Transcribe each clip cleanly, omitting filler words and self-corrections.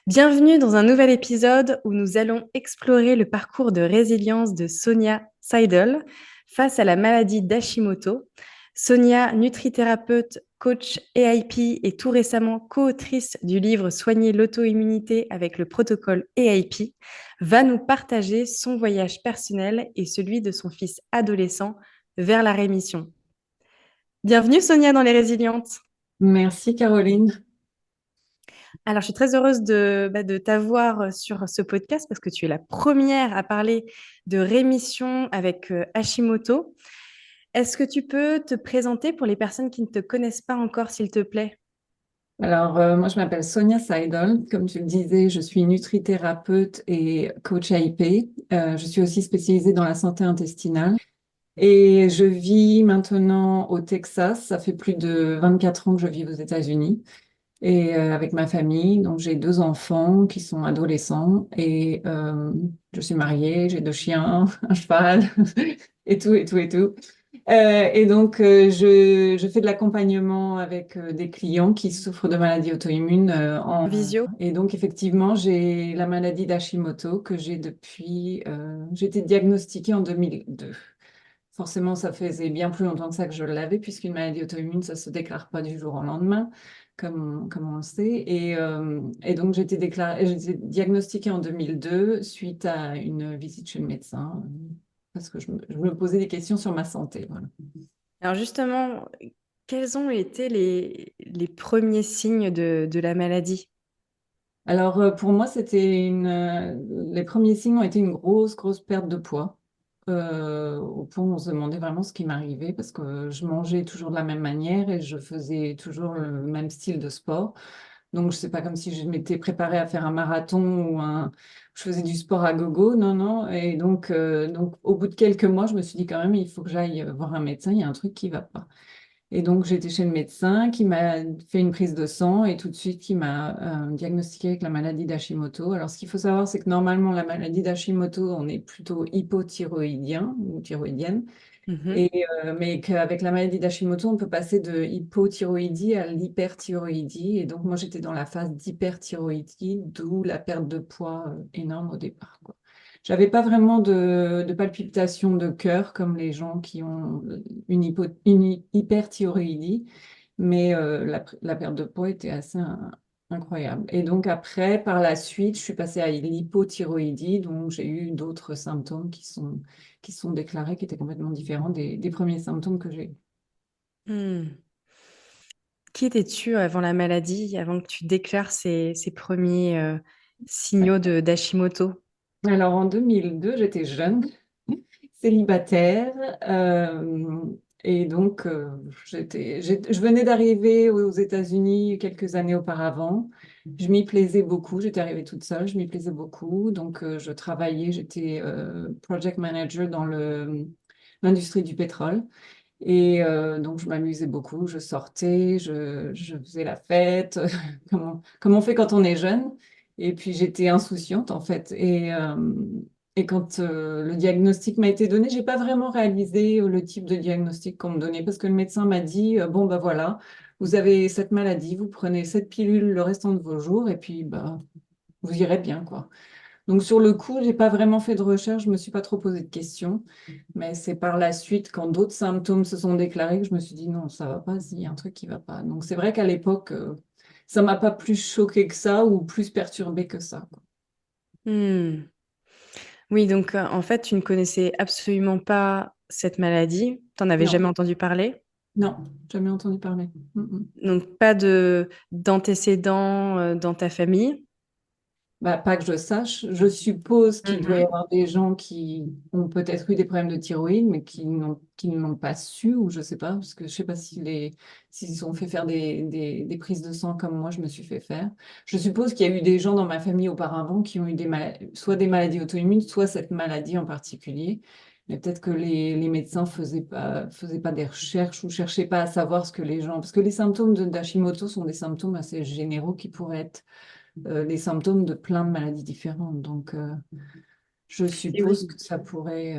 Bienvenue dans un nouvel épisode où nous allons explorer le parcours de résilience de Sonia Seidel face à la maladie d'Hashimoto. Sonia, nutrithérapeute, coach EIP et tout récemment co-autrice du livre Soigner l'auto-immunité avec le protocole EIP, va nous partager son voyage personnel et celui de son fils adolescent vers la rémission. Bienvenue Sonia dans Les Résilientes. Merci Caroline. Alors, je suis très heureuse de t'avoir sur ce podcast parce que tu es la première à parler de rémission avec Hashimoto. Est-ce que tu peux te présenter pour les personnes qui ne te connaissent pas encore, s'il te plaît? Moi, je m'appelle Sonia Seidel. Comme tu le disais, je suis nutrithérapeute et coach AIP. Je suis aussi spécialisée dans la santé intestinale. Et je vis maintenant au Texas. Ça fait plus de 24 ans que je vis aux États-Unis et avec ma famille. Donc, j'ai deux enfants qui sont adolescents et je suis mariée, j'ai deux chiens, un cheval et tout, et tout, et tout. Je fais de l'accompagnement avec des clients qui souffrent de maladies auto-immunes. Visio? Et donc, effectivement, j'ai la maladie d'Hashimoto que j'ai depuis... j'ai été diagnostiquée en 2002. Forcément, ça faisait bien plus longtemps que ça que je l'avais, puisqu'une maladie auto-immune, ça ne se déclare pas du jour au lendemain, comme on le sait. Et donc, j'ai été diagnostiquée en 2002 suite à une visite chez le médecin, parce que je me posais des questions sur ma santé. Voilà. Alors justement, quels ont été les premiers signes de la maladie? Alors, pour moi, les premiers signes ont été une grosse, grosse perte de poids. Au point où on se demandait vraiment ce qui m'arrivait parce que je mangeais toujours de la même manière et je faisais toujours le même style de sport. Donc, je sais pas comme si je m'étais préparée à faire un marathon je faisais du sport à gogo, non, non. Et donc, au bout de quelques mois, je me suis dit quand même, il faut que j'aille voir un médecin, il y a un truc qui va pas. Et donc, j'étais chez le médecin qui m'a fait une prise de sang et tout de suite, qui m'a diagnostiqué avec la maladie d'Hashimoto. Alors, ce qu'il faut savoir, c'est que normalement, la maladie d'Hashimoto, on est plutôt hypothyroïdien ou thyroïdienne. Mhm. Mais qu'avec la maladie d'Hashimoto, on peut passer de hypothyroïdie à l'hyperthyroïdie. Et donc, moi, j'étais dans la phase d'hyperthyroïdie, d'où la perte de poids énorme au départ, quoi. J'avais pas vraiment de palpitations de cœur comme les gens qui ont une hyperthyroïdie, mais la perte de poids était assez incroyable. Et donc après, par la suite, je suis passée à l'hypothyroïdie, donc j'ai eu d'autres symptômes qui sont déclarés, qui étaient complètement différents des premiers symptômes que j'ai eu. Hmm. Qui étais-tu avant la maladie, avant que tu déclares ces premiers Ouais. signaux d'Hashimoto? Alors en 2002, j'étais jeune, célibataire, et donc je venais d'arriver aux États-Unis quelques années auparavant. Je m'y plaisais beaucoup, j'étais arrivée toute seule, je m'y plaisais beaucoup, donc je travaillais, j'étais project manager dans l'industrie du pétrole. Et donc, je m'amusais beaucoup, je sortais, je faisais la fête, comme on fait quand on est jeune. Et puis, j'étais insouciante, en fait. Et quand le diagnostic m'a été donné, j'ai pas vraiment réalisé le type de diagnostic qu'on me donnait parce que le médecin m'a dit, bon, bah voilà, vous avez cette maladie, vous prenez cette pilule le restant de vos jours et puis, bah, vous irez bien, quoi. Donc sur le coup, j'ai pas vraiment fait de recherche, je me suis pas trop posé de questions, mais c'est par la suite, quand d'autres symptômes se sont déclarés, que je me suis dit non, ça va pas, il y a un truc qui va pas. Donc c'est vrai qu'à l'époque, ça m'a pas plus choqué que ça ou plus perturbé que ça, quoi. Hmm. Oui, donc en fait, tu ne connaissais absolument pas cette maladie, tu n'en avais jamais Non, entendu parler, non, jamais entendu parler. Mm, mm. donc pas d'antécédents dans ta famille. Bah, pas que je sache. Je suppose qu'il doit y Mhm. avoir des gens qui ont peut-être eu des problèmes de thyroïde, mais qui ne l'ont pas su, ou je sais pas, parce que je sais pas s'ils se sont fait faire des prises de sang comme moi, je me suis fait faire. Je suppose qu'il y a eu des gens dans ma famille auparavant qui ont eu soit des maladies auto-immunes, soit cette maladie en particulier. Mais peut-être que les médecins faisaient pas des recherches ou cherchaient pas à savoir ce que les gens... Parce que les symptômes d'Hashimoto sont des symptômes assez généraux qui pourraient être les symptômes de plein de maladies différentes. Donc, je Et suppose oui. que ça pourrait...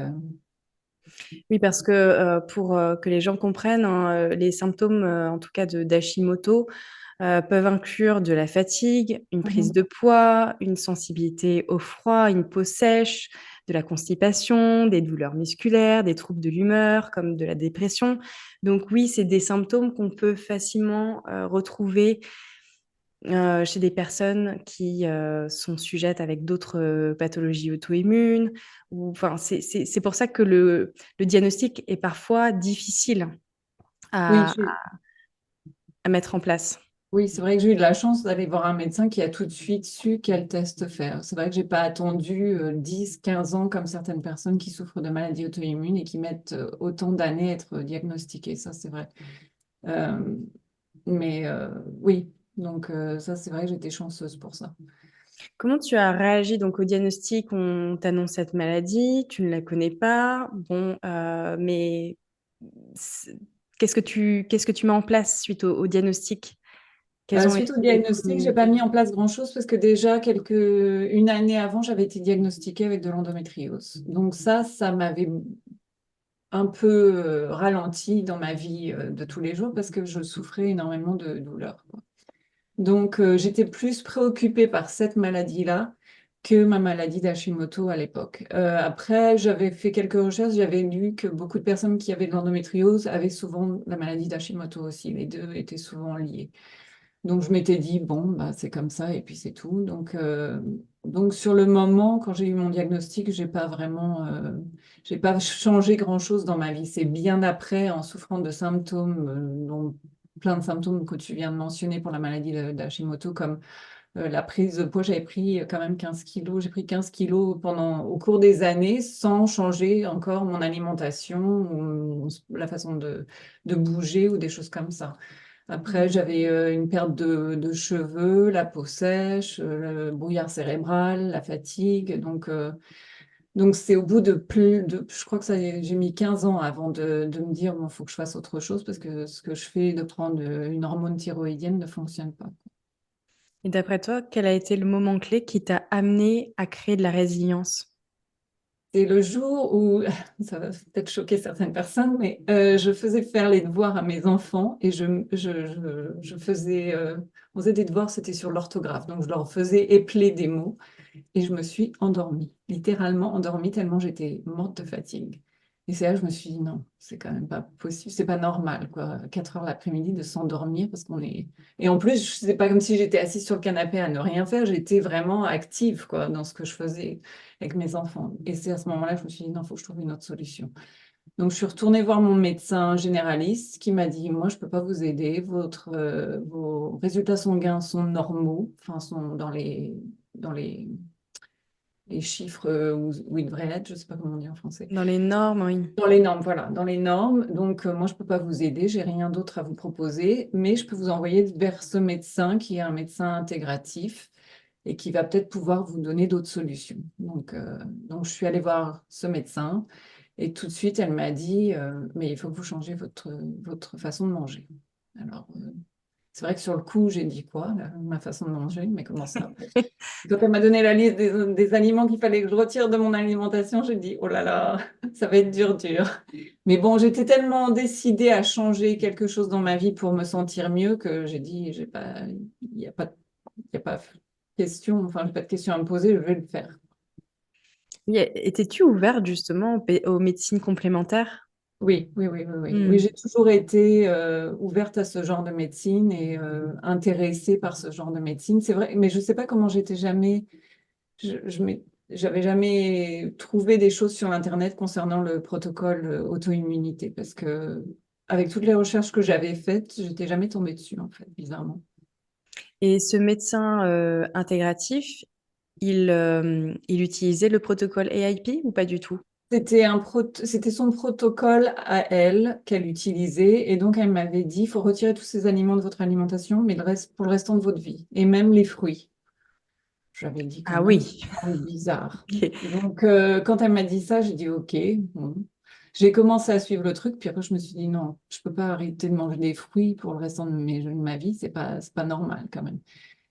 Oui, parce que pour que les gens comprennent, hein, les symptômes, en tout cas d'Hashimoto, peuvent inclure de la fatigue, une prise Mhm. de poids, une sensibilité au froid, une peau sèche, de la constipation, des douleurs musculaires, des troubles de l'humeur comme de la dépression. Donc oui, c'est des symptômes qu'on peut facilement retrouver chez des personnes qui sont sujettes avec d'autres pathologies auto-immunes. Enfin, c'est pour ça que le diagnostic est parfois difficile Oui, à, à mettre en place. oui, c'est vrai que j'ai eu de la chance d'aller voir un médecin qui a tout de suite su quel test faire. C'est vrai que j'ai pas attendu 10, 15 ans comme certaines personnes qui souffrent de maladies auto-immunes et qui mettent autant d'années à être diagnostiquées. Ça, c'est vrai. Euh, mais oui, donc ça, c'est vrai que j'étais chanceuse pour ça. Comment tu as réagi donc au diagnostic? On t'annonce cette maladie, tu ne la connais pas. Bon, mais c'est- qu'est-ce que tu mets en place suite au diagnostic? Quels ont Suite été au les diagnostic, j'ai premiers... pas mis en place grand-chose parce que déjà une année avant, j'avais été diagnostiquée avec de l'endométriose. Donc ça m'avait un peu ralenti dans ma vie de tous les jours parce que je souffrais énormément de douleurs, quoi. Donc j'étais plus préoccupée par cette maladie-là que ma maladie d'Hashimoto à l'époque. Après, j'avais fait quelques recherches, j'avais lu que beaucoup de personnes qui avaient de l'endométriose avaient souvent la maladie d'Hashimoto aussi. Les deux étaient souvent liés. Donc je m'étais dit, bon, bah, c'est comme ça et puis c'est tout. Donc sur le moment, quand j'ai eu mon diagnostic, j'ai pas changé grand-chose dans ma vie. C'est bien après, en souffrant de symptômes, dont plein de symptômes que tu viens de mentionner pour la maladie d'Hashimoto, comme la prise de poids, j'avais pris quand même 15 kilos. J'ai pris 15 kilos au cours des années sans changer encore mon alimentation ou la façon de bouger ou des choses comme ça. Après, j'avais une perte de cheveux, la peau sèche, le brouillard cérébral, la fatigue. Donc c'est au bout je crois que j'ai mis 15 ans avant de me dire, bon, faut que je fasse autre chose parce que ce que je fais de prendre une hormone thyroïdienne ne fonctionne pas. Et d'après toi, quel a été le moment clé qui t'a amené à créer de la résilience? C'est le jour où, ça va peut-être choquer certaines personnes, mais je faisais faire les devoirs à mes enfants et on faisait des devoirs, c'était sur l'orthographe. Donc je leur faisais épeler des mots et je me suis endormie, littéralement endormie tellement j'étais morte de fatigue. Et c'est là que je me suis dit non, c'est quand même pas possible, c'est pas normal, quoi. 4 heures l'après-midi de s'endormir parce qu'on est. Et en plus, c'est pas comme si j'étais assise sur le canapé à ne rien faire, j'étais vraiment active, quoi, dans ce que je faisais avec mes enfants. Et c'est à ce moment-là que je me suis dit non, il faut que je trouve une autre solution. Donc, je suis retournée voir mon médecin généraliste qui m'a dit, moi, je ne peux pas vous aider. Vos résultats sanguins sont normaux, enfin, sont dans les chiffres où ils devraient être. Je ne sais pas comment on dit en français. Dans les normes, oui. Dans les normes, voilà, dans les normes. Donc, moi, je ne peux pas vous aider. J'ai rien d'autre à vous proposer, mais je peux vous envoyer vers ce médecin qui est un médecin intégratif et qui va peut-être pouvoir vous donner d'autres solutions. Donc, je suis allée voir ce médecin. Et tout de suite, elle m'a dit, mais il faut que vous changez votre façon de manger. Alors, c'est vrai que sur le coup, j'ai dit quoi, ma façon de manger, mais comment ça? Quand elle m'a donné la liste des aliments qu'il fallait que je retire de mon alimentation, j'ai dit, oh là là, ça va être dur, dur. Mais bon, j'étais tellement décidée à changer quelque chose dans ma vie pour me sentir mieux que j'ai dit, il n'y a pas, il y a pas question, enfin, j'ai pas de question à me poser, je vais le faire. Oui, étais-tu ouverte justement aux médecines complémentaires? Oui, oui, oui, oui, oui. Oui, Hmm. j'ai toujours été ouverte à ce genre de médecine et intéressée par ce genre de médecine. C'est vrai, mais je ne sais pas comment j'avais jamais trouvé des choses sur Internet concernant le protocole auto-immunité parce que avec toutes les recherches que j'avais faites, je n'étais jamais tombée dessus en fait, bizarrement. Et ce médecin intégratif, il utilisait le protocole AIP ou pas du tout? C'était son protocole à elle qu'elle utilisait et donc elle m'avait dit, il faut retirer tous ces aliments de votre alimentation, mais pour le restant de votre vie et même les fruits. J'avais dit quand Ah même, c'est oui. quand même bizarre. Ok. Donc, quand elle m'a dit ça, j'ai dit OK. Bon. J'ai commencé à suivre le truc, puis après, je me suis dit non, je peux pas arrêter de manger des fruits pour le restant de ma vie, c'est pas normal quand même.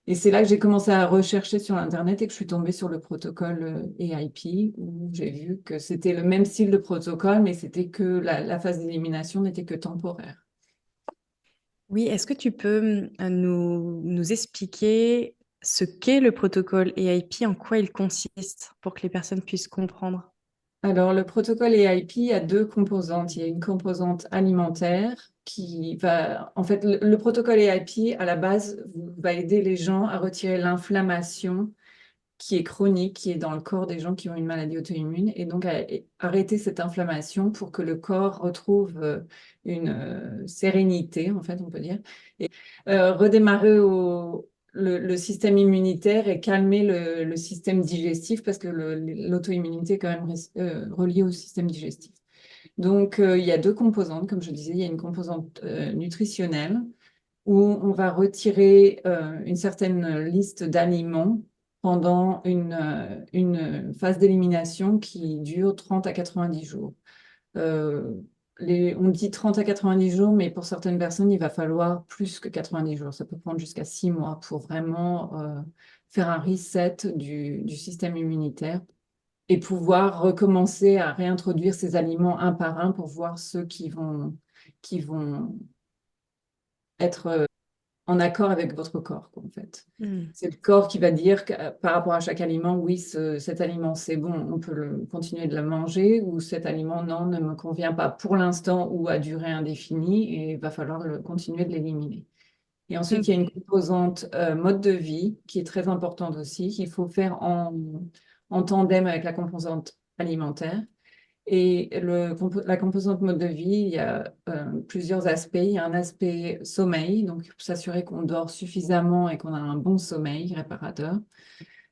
Et c'est là que j'ai commencé à rechercher sur Internet et que je suis tombée sur le protocole AIP, où j'ai vu que c'était le même style de protocole, mais c'était que la phase d'élimination n'était que temporaire. Oui, est-ce que tu peux nous expliquer ce qu'est le protocole EIP, en quoi il consiste, pour que les personnes puissent comprendre? Alors, le protocole EIP a deux composantes. Il y a une composante alimentaire qui va, en fait, le protocole EIP, à la base, va aider les gens à retirer l'inflammation qui est chronique, qui est dans le corps des gens qui ont une maladie auto-immune, et donc à arrêter cette inflammation pour que le corps retrouve une sérénité, en fait, on peut dire, et redémarrer le système immunitaire et calmer le système digestif, parce que l'auto-immunité est quand même reliée au système digestif. Donc, il y a deux composantes, comme je disais, il y a une composante nutritionnelle où on va retirer une certaine liste d'aliments pendant une phase d'élimination qui dure 30 à 90 jours. Euh, on dit 30 à 90 jours, mais pour certaines personnes, il va falloir plus que 90 jours. Ça peut prendre jusqu'à 6 mois pour vraiment faire un reset du système immunitaire et pouvoir recommencer à réintroduire ces aliments un par un pour voir ceux qui vont être en accord avec votre corps, quoi, en fait. Hmm. C'est le corps qui va dire que, par rapport à chaque aliment, oui, cet aliment, c'est bon, on peut continuer de le manger, ou cet aliment, non, ne me convient pas pour l'instant ou à durée indéfinie, et il va falloir continuer de l'éliminer. Et ensuite, il y a une Ok. composante mode de vie qui est très importante aussi, qu'il faut faire en tandem avec la composante alimentaire. Et la composante mode de vie, il y a plusieurs aspects. Il y a un aspect sommeil, donc s'assurer qu'on dort suffisamment et qu'on a un bon sommeil réparateur.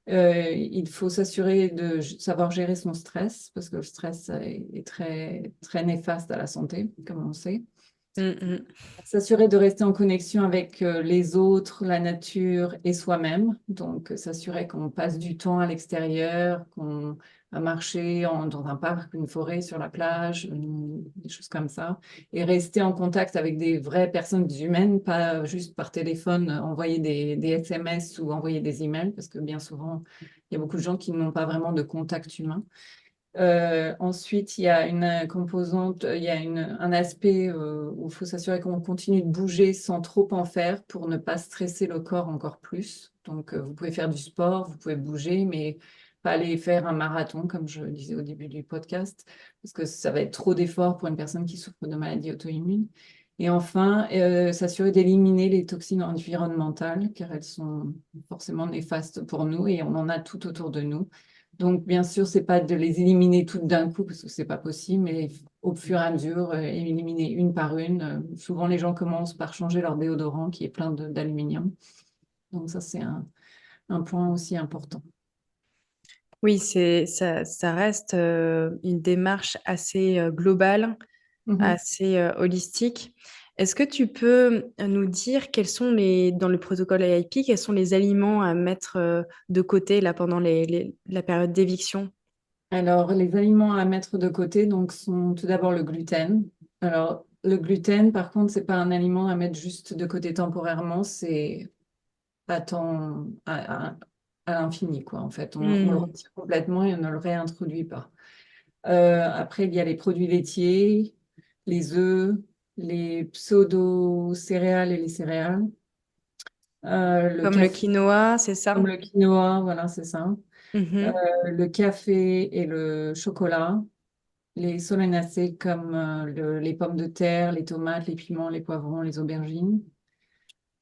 Il faut s'assurer de savoir gérer son stress, parce que le stress est très, très néfaste à la santé, comme on sait. Hmm, hmm. S'assurer de rester en connexion avec les autres, la nature et soi-même. Donc, s'assurer qu'on passe du temps à l'extérieur, qu'on va marcher dans un parc, une forêt, sur la plage, des choses comme ça. Et rester en contact avec des vraies personnes humaines, pas juste par téléphone, envoyer des SMS ou envoyer des emails, parce que bien souvent, il y a beaucoup de gens qui n'ont pas vraiment de contact humain. Ensuite, il y a une composante, il y a un aspect où il faut s'assurer qu'on continue de bouger sans trop en faire pour ne pas stresser le corps encore plus. Donc, vous pouvez faire du sport, vous pouvez bouger, mais pas aller faire un marathon, comme je disais au début du podcast, parce que ça va être trop d'efforts pour une personne qui souffre de maladies auto-immunes. Et enfin, s'assurer d'éliminer les toxines environnementales, car elles sont forcément néfastes pour nous et on en a tout autour de nous. Donc, bien sûr, c'est pas de les éliminer toutes d'un coup parce que c'est pas possible, mais au fur et à mesure, éliminer une par une. Souvent, les gens commencent par changer leur déodorant qui est plein d'aluminium. Donc, ça, c'est un point aussi important. Oui, ça reste une démarche assez globale, Mhm. assez holistique. Est-ce que tu peux nous dire dans le protocole AIP, quels sont les aliments à mettre de côté là, pendant la période d'éviction? Alors, les aliments à mettre de côté donc, sont tout d'abord le gluten. Alors, le gluten, par contre, c'est pas un aliment à mettre juste de côté temporairement, c'est à temps, à l'infini, quoi, en fait. On le Hmm. retire complètement et on ne le réintroduit pas. Après, il y a les produits laitiers, les œufs, les pseudo-céréales et les céréales, le Comme le café, quinoa, c'est comme ça? le quinoa, voilà, c'est ça. Euh, Mhm. le café et le chocolat, les solanacées comme les pommes de terre, les tomates, les piments, les poivrons, les aubergines.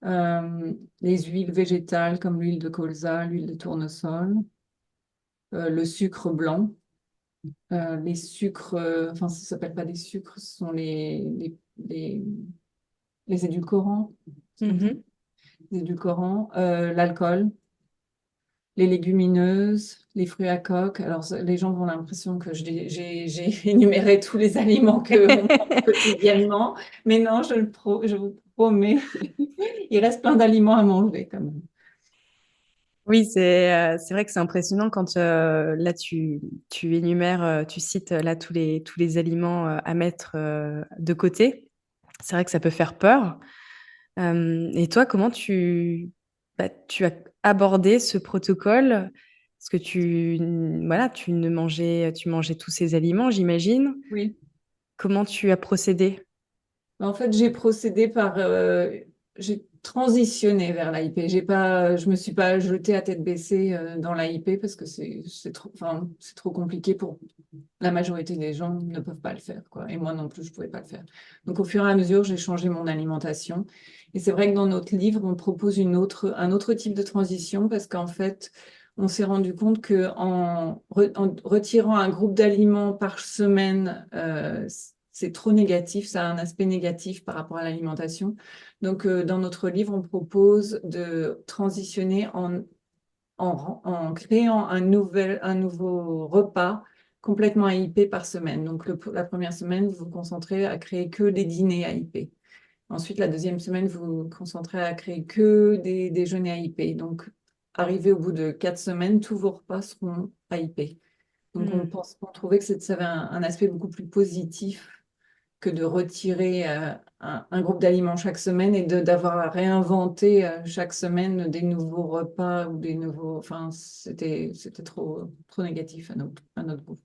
Les huiles végétales comme l'huile de colza, l'huile de tournesol, le sucre blanc. Les sucres, enfin, ça ne s'appelle pas des sucres, ce sont les édulcorants, c'est comme ça, Mhm. les édulcorants, l'alcool, les légumineuses, les fruits à coque. Alors, les gens ont l'impression que j'ai énuméré tous les aliments qu'on mange quotidiennement, mais non, je vous promets, il reste plein d'aliments à manger quand même. Oui, c'est vrai que c'est impressionnant quand là tu énumères, tu cites là tous les aliments à mettre de côté. C'est vrai que ça peut faire peur. Et toi, comment tu as abordé ce protocole? Parce que voilà, tu mangeais tous ces aliments, j'imagine. Oui. Comment tu as procédé? En fait, j'ai procédé par, j'ai transitionné vers l'AIP. Je me suis pas jetée à tête baissée dans l'AIP parce que c'est trop, enfin, c'est trop compliqué pour la majorité des gens ne peuvent pas le faire, quoi. Et moi non plus, je pouvais pas le faire. Donc, au fur et à mesure, j'ai changé mon alimentation. Et c'est vrai que dans notre livre, on propose un autre type de transition parce qu'en fait, on s'est rendu compte que en retirant un groupe d'aliments par semaine, c'est trop négatif, ça a un aspect négatif par rapport à l'alimentation. Donc, dans notre livre, on propose de transitionner en créant un nouveau repas complètement AIP par semaine. Donc, la première semaine, vous vous concentrez à créer que des dîners AIP. Ensuite, la deuxième semaine, vous vous concentrez à créer que des déjeuners AIP. Donc, arrivé au bout de 4 semaines, tous vos repas seront AIP. Donc, Hmm. on trouvait que ça avait un aspect beaucoup plus positif que de retirer un groupe d'aliments chaque semaine et d'avoir à réinventer chaque semaine des nouveaux repas ou des nouveaux. Enfin, c'était trop négatif à notre goût.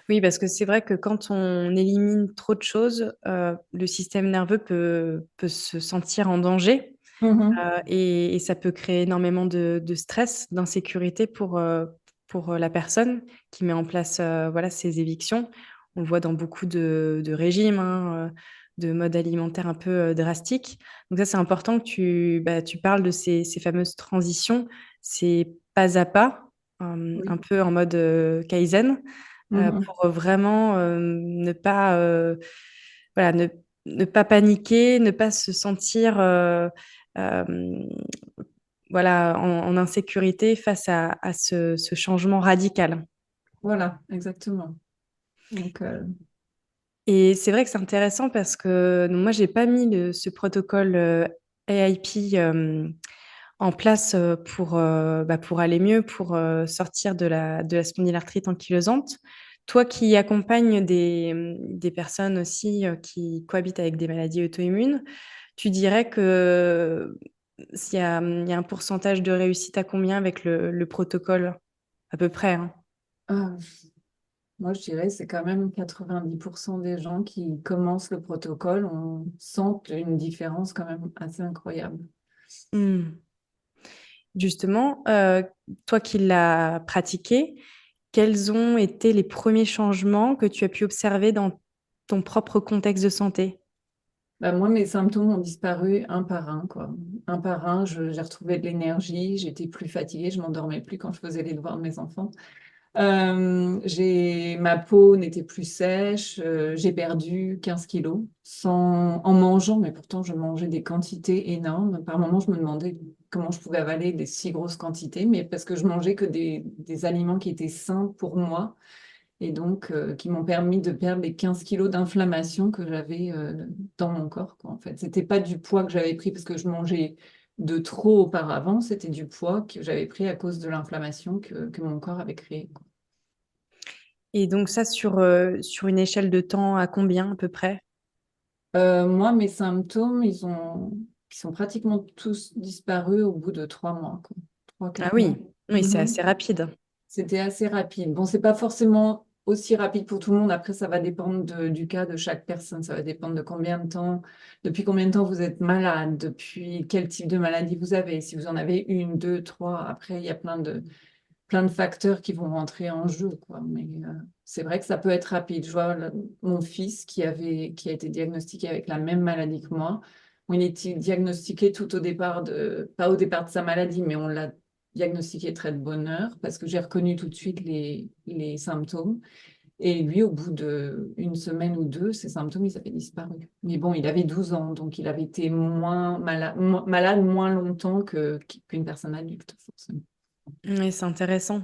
Oui, parce que c'est vrai que quand on élimine trop de choses, le système nerveux peut se sentir en danger Mhm. et ça peut créer énormément de stress, d'insécurité pour la personne qui met en place voilà, ces évictions. On le voit dans beaucoup de régimes, hein, de modes alimentaires un peu drastiques. Donc ça, c'est important que tu parles de ces fameuses transitions, ces pas à pas, un Oui. peu en mode Kaizen Mhm. pour vraiment ne pas, voilà, ne pas paniquer, ne pas se sentir euh, voilà, en insécurité face à ce changement radical. Voilà, exactement. Donc, Et c'est vrai que c'est intéressant parce que donc, moi, j'ai pas mis ce protocole AIP en place pour aller mieux, pour sortir de la spondylarthrite ankylosante. Toi qui accompagnes des personnes aussi qui cohabitent avec des maladies auto-immunes, tu dirais que il y a un pourcentage de réussite à combien avec le protocole, à peu près, hein? ah, moi, je dirais c'est quand même 90% des gens qui commencent le protocole, on sent une différence quand même assez incroyable. Hmm. Justement, toi qui l'as pratiqué, quels ont été les premiers changements que tu as pu observer dans ton propre contexte de santé? Bah, moi, mes symptômes ont disparu un par un, quoi. Un par un, j'ai retrouvé de l'énergie, j'étais plus fatiguée, je m'endormais plus quand je faisais les devoirs de mes enfants. Ma peau n'était plus sèche, j'ai perdu 15 kilos en mangeant, mais pourtant je mangeais des quantités énormes. Par moments, je me demandais comment je pouvais avaler des si grosses quantités, mais parce que je mangeais que des aliments qui étaient sains pour moi et donc qui m'ont permis de perdre les 15 kilos d'inflammation que j'avais dans mon corps, quoi, en fait. C'était pas du poids que j'avais pris parce que je mangeais de trop auparavant, c'était du poids que j'avais pris à cause de l'inflammation que mon corps avait créée, quoi. Et donc ça, sur une échelle de temps, à combien à peu près? Moi, mes symptômes, ils sont pratiquement tous disparus au bout de 3 mois, quoi. Trois, Ah quatre oui, mois. oui, c'est Mhm. assez rapide. C'était assez rapide. Bon, c'est pas forcément aussi rapide pour tout le monde. Après, ça va dépendre du cas de chaque personne. Ça va dépendre de combien de temps, depuis combien de temps vous êtes malade, depuis quel type de maladie vous avez. Si vous en avez une, deux, trois, après, il y a plein de facteurs qui vont rentrer en jeu, quoi. Mais c'est vrai que ça peut être rapide. Je vois mon fils qui a été diagnostiqué avec la même maladie que moi. Bon, il était diagnostiqué tout au départ pas au départ de sa maladie, mais on l'a diagnostiqué très de bonne heure parce que j'ai reconnu tout de suite les symptômes. Et lui, au bout d'une semaine ou deux, ses symptômes, ils avaient disparu. Mais bon, il avait 12 ans, donc il avait été malade moins longtemps qu'une personne adulte, forcément. Oui, c'est intéressant.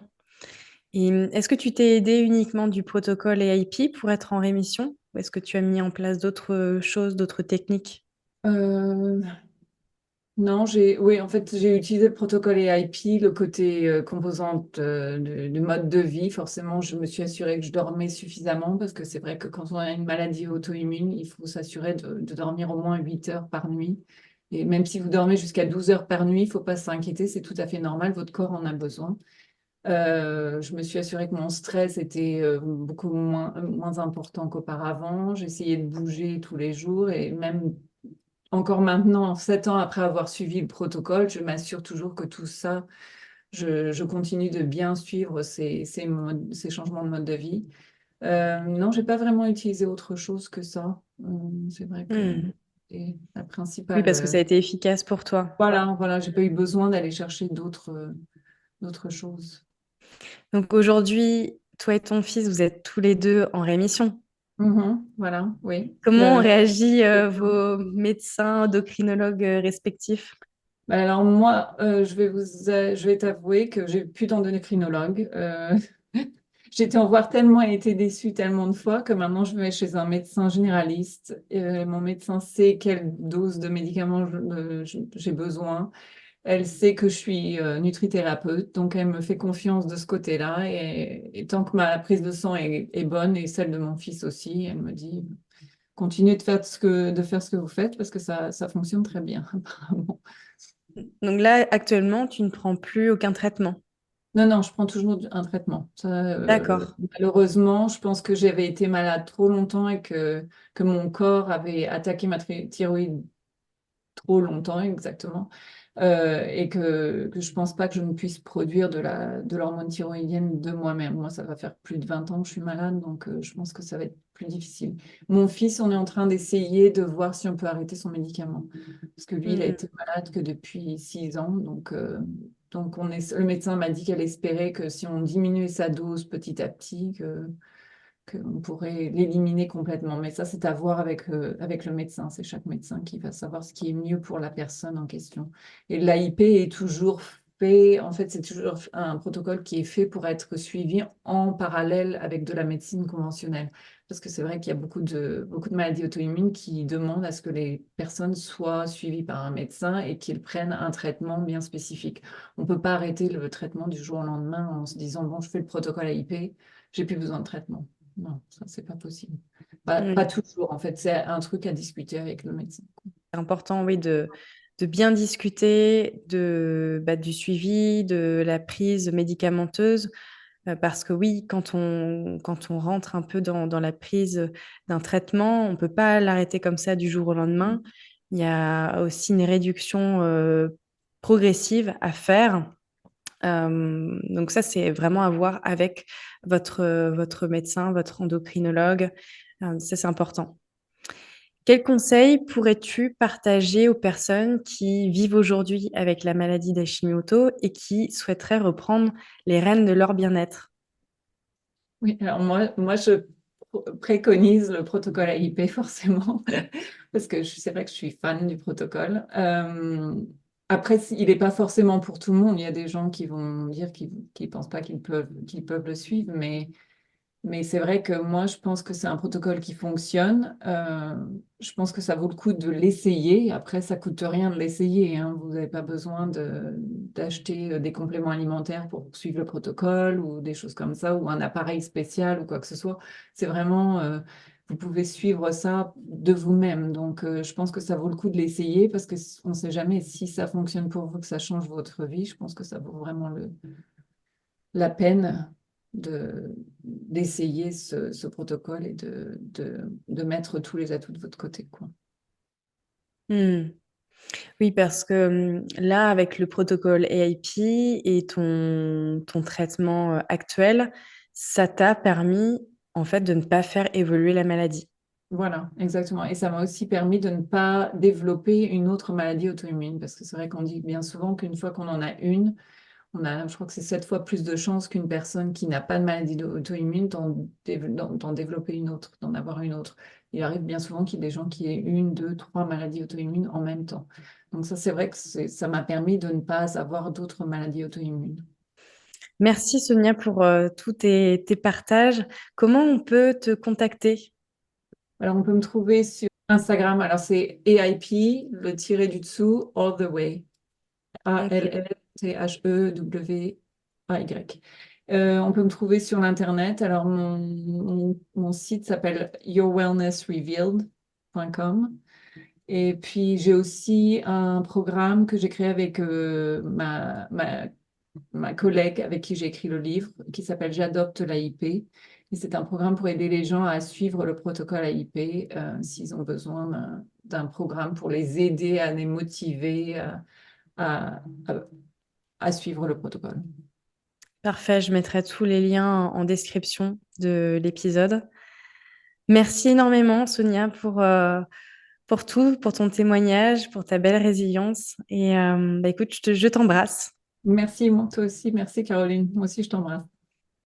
Et est-ce que tu t'es aidé uniquement du protocole AIP pour être en rémission? Ou est-ce que tu as mis en place d'autres choses, d'autres techniques? Euh, Non, oui, en fait, j'ai utilisé le protocole EIP, le côté composante du mode de vie. Forcément, je me suis assurée que je dormais suffisamment parce que c'est vrai que quand on a une maladie auto-immune, il faut s'assurer de dormir au moins 8 heures par nuit. Et même si vous dormez jusqu'à 12 heures par nuit, il ne faut pas s'inquiéter, c'est tout à fait normal, votre corps en a besoin. Je me suis assurée que mon stress était beaucoup moins important qu'auparavant. J'essayais de bouger tous les jours et même encore maintenant, 7 ans après avoir suivi le protocole, je m'assure toujours que tout ça, je continue de bien suivre ces changements de mode de vie. Non, j'ai pas vraiment utilisé autre chose que ça. C'est vrai que Hmm. c'est la Oui, principale. parce que ça a été efficace pour toi. Voilà, j'ai pas eu besoin d'aller chercher d'autres choses. Donc aujourd'hui, toi et ton fils, vous êtes tous les deux en rémission. Voilà, oui. Comment ont réagi vos médecins endocrinologues respectifs? Bah alors moi, je vais t'avouer que j'ai plus d'endocrinologue. J'ai été en voir tellement et été déçue tellement de fois que maintenant je vais chez un médecin généraliste. Mon médecin sait quelle dose de médicaments j'ai besoin. Elle sait que je suis nutrithérapeute, donc elle me fait confiance de ce côté-là. Et tant que ma prise de sang est bonne et celle de mon fils aussi, elle me dit continuez de faire ce que vous faites parce que ça fonctionne très bien, apparemment. Donc là, actuellement, tu ne prends plus aucun traitement. Non, non, je prends toujours un traitement. Ça, D'accord. malheureusement, je pense que j'avais été malade trop longtemps et que mon corps avait attaqué ma thyroïde trop longtemps, exactement. Et que je pense pas que je ne puisse produire de l'hormone thyroïdienne de moi-même. Moi, ça va faire plus de 20 ans que je suis malade, donc je pense que ça va être plus difficile. Mon fils, on est en train d'essayer de voir si on peut arrêter son médicament. Parce que lui, il a Hmm. été malade que depuis 6 ans. Donc le médecin m'a dit qu'elle espérait que si on diminuait sa dose petit à petit, qu'on pourrait l'éliminer complètement. Mais ça, c'est à voir avec le médecin. C'est chaque médecin qui va savoir ce qui est mieux pour la personne en question. Et l'AIP est toujours fait, en fait, c'est toujours un protocole qui est fait pour être suivi en parallèle avec de la médecine conventionnelle. Parce que c'est vrai qu'il y a beaucoup de maladies auto-immunes qui demandent à ce que les personnes soient suivies par un médecin et qu'ils prennent un traitement bien spécifique. On ne peut pas arrêter le traitement du jour au lendemain en se disant, bon, je fais le protocole AIP, j'ai plus besoin de traitement. Non, ça, c'est pas possible. Pas Hmm. toujours, en fait. C'est un truc à discuter avec le médecin. C'est important, oui, de bien discuter du suivi, de la prise médicamenteuse, parce que oui, quand on rentre un peu dans la prise d'un traitement, on ne peut pas l'arrêter comme ça du jour au lendemain. Il y a aussi une réduction progressive à faire. Donc ça, c'est vraiment à voir avec votre médecin, votre endocrinologue. Ça, c'est important. Quels conseils pourrais-tu partager aux personnes qui vivent aujourd'hui avec la maladie d'Hashimoto et qui souhaiteraient reprendre les rênes de leur bien-être? Oui, alors moi je préconise le protocole AIP forcément, parce que c'est vrai que je suis fan du protocole. Après, il n'est pas forcément pour tout le monde. Il y a des gens qui vont dire qu'ils ne pensent pas qu'ils peuvent le suivre, mais c'est vrai que moi, je pense que c'est un protocole qui fonctionne. Je pense que ça vaut le coup de l'essayer. Après, ça coûte rien de l'essayer, hein. Vous n'avez pas besoin d'acheter des compléments alimentaires pour suivre le protocole ou des choses comme ça, ou un appareil spécial ou quoi que ce soit. C'est vraiment, vous pouvez suivre ça de vous-même. Donc, je pense que ça vaut le coup de l'essayer parce qu'on ne sait jamais si ça fonctionne pour vous, que ça change votre vie. Je pense que ça vaut vraiment la peine d'essayer ce protocole et de mettre tous les atouts de votre côté, quoi. Hmm. Oui, parce que là, avec le protocole AIP et ton traitement actuel, ça t'a permis en fait de ne pas faire évoluer la maladie. Voilà, exactement. Et ça m'a aussi permis de ne pas développer une autre maladie auto-immune, parce que c'est vrai qu'on dit bien souvent qu'une fois qu'on en a une, je crois que c'est 7 fois plus de chances qu'une personne qui n'a pas de maladie auto-immune d'en développer une autre, d'en avoir une autre. Il arrive bien souvent qu'il y ait des gens qui aient une, deux, trois maladies auto-immunes en même temps. Donc ça, c'est vrai que ça m'a permis de ne pas avoir d'autres maladies auto-immunes. Merci Sonia pour tous tes partages. Comment on peut te contacter? Alors, on peut me trouver sur Instagram. Alors, c'est AIP, le tiré du dessous, all the way. Ok. ALLTHEWAY. On peut me trouver sur l'Internet. Alors, mon site s'appelle yourwellnessrevealed.com. Et puis, j'ai aussi un programme que j'ai créé avec ma collègue avec qui j'ai écrit le livre, qui s'appelle J'adopte l'AIP. Et c'est un programme pour aider les gens à suivre le protocole AIP s'ils ont besoin d'un programme pour les aider à les motiver à, à- à suivre le protocole. Parfait, je mettrai tous les liens en description de l'épisode. Merci énormément, Sonia, pour tout, pour ton témoignage, pour ta belle résilience. Et écoute, je t'embrasse. Merci, moi, toi aussi. Merci, Caroline. Moi aussi, je t'embrasse.